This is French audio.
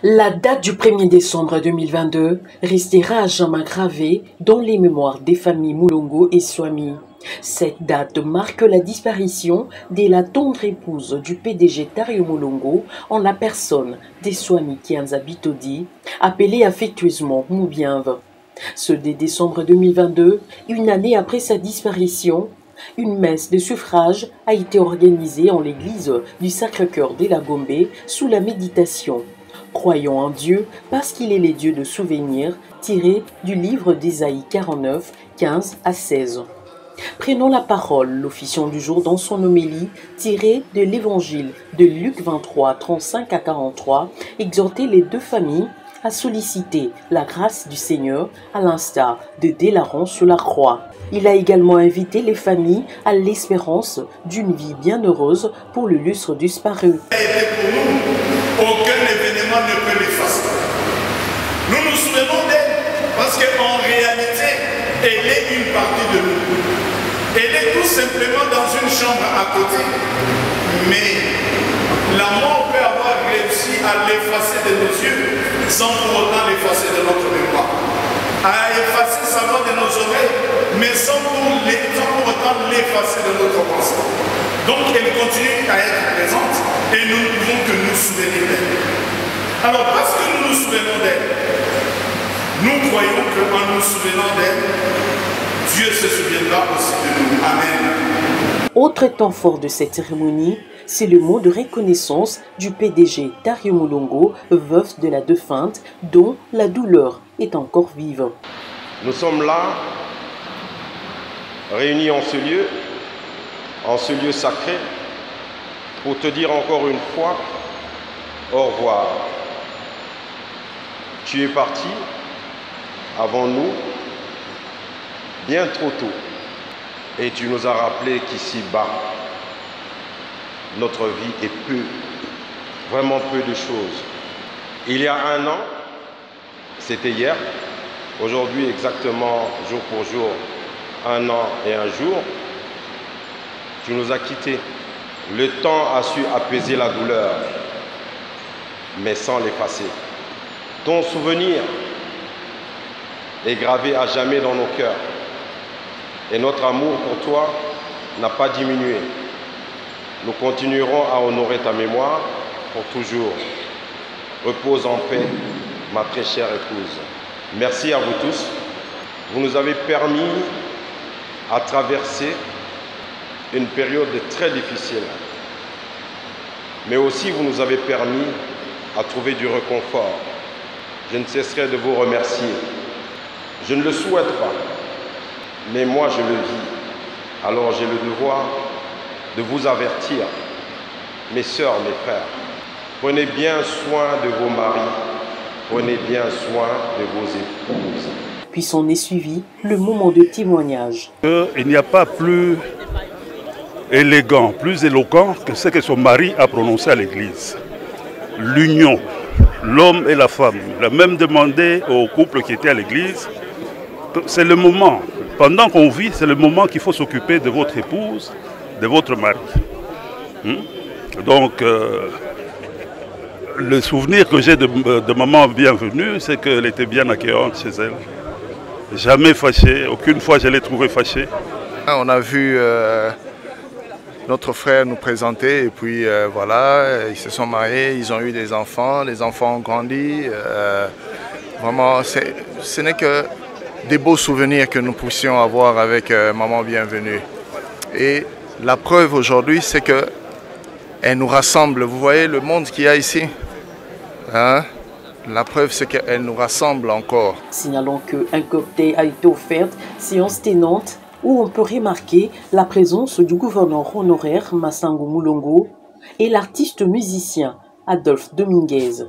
La date du 1er décembre 2022 restera à jamais gravée dans les mémoires des familles Mulongo et Swami. Cette date marque la disparition de la tendre épouse du PDG Dario Mulongo en la personne des Swami Kianza Bitodi, appelée affectueusement Moubienve. Ce 2 décembre 2022, une année après sa disparition, une messe de suffrage a été organisée en l'église du Sacré-Cœur de la Gombe sous la méditation. Croyons en Dieu parce qu'il est le Dieu de souvenirs, tiré du livre d'Ésaïe 49, 15 à 16. Prenons la parole, l'officiant du jour dans son homélie, tirée de l'évangile de Luc 23, 35 à 43, exhortait les deux familles à solliciter la grâce du Seigneur à l'instar de Délaron sur la croix. Il a également invité les familles à l'espérance d'une vie bienheureuse pour le lustre disparu. Aucun événement ne peut l'effacer. Nous nous souvenons d'elle parce qu'en réalité, elle est une partie de nous. Elle est tout simplement dans une chambre à côté. Mais la mort peut avoir réussi à l'effacer de nos yeux sans pour autant l'effacer de notre mémoire. À effacer sa voix de nos oreilles, mais sans pour autant l'effacer de notre pensée. Donc elle continue à être présente et nous ne pouvons que nous souvenir d'elle. Alors parce que nous nous souvenons d'elle, nous croyons qu'en nous souvenant d'elle, Dieu se souviendra aussi de nous. Amen. Autre temps fort de cette cérémonie, c'est le mot de reconnaissance du PDG Dario Mulongo, veuf de la défunte, dont la douleur est encore vive. Nous sommes là, réunis en ce lieu sacré, pour te dire encore une fois, au revoir. Tu es parti avant nous, bien trop tôt, et tu nous as rappelé qu'ici-bas, notre vie est vraiment peu de choses. Il y a un an, c'était hier, aujourd'hui exactement jour pour jour, un an et un jour, tu nous as quittés. Le temps a su apaiser la douleur, mais sans l'effacer. Ton souvenir est gravé à jamais dans nos cœurs. Et notre amour pour toi n'a pas diminué. Nous continuerons à honorer ta mémoire pour toujours. Repose en paix, ma très chère épouse. Merci à vous tous. Vous nous avez permis à traverser une période très difficile. Mais aussi, vous nous avez permis à trouver du réconfort. Je ne cesserai de vous remercier. Je ne le souhaite pas, mais moi je le vis. Alors j'ai le devoir de vous avertir, mes sœurs, mes frères. Prenez bien soin de vos maris, prenez bien soin de vos épouses. Puis s'en est suivi le moment de témoignage. Il n'y a pas plus élégant, plus éloquent que ce que son mari a prononcé à l'église. L'union, l'homme et la femme. Il a même demandé au couple qui était à l'église, c'est le moment, pendant qu'on vit, c'est le moment qu'il faut s'occuper de votre épouse, de votre mari. Donc, le souvenir que j'ai de maman bienvenue, c'est qu'elle était bien accueillante chez elle. Jamais fâchée, aucune fois je l'ai trouvée fâchée. On a vu notre frère nous présenter et puis voilà, ils se sont mariés, ils ont eu des enfants, les enfants ont grandi. Vraiment, ce n'est que des beaux souvenirs que nous puissions avoir avec maman bienvenue. Et la preuve aujourd'hui, c'est qu'elle nous rassemble. Vous voyez le monde qu'il y a ici, hein? La preuve, c'est qu'elle nous rassemble encore. Signalons qu'un cocktail a été offert, séance tenante, où on peut remarquer la présence du gouverneur honoraire Massango Mulongo et l'artiste musicien Adolphe Dominguez.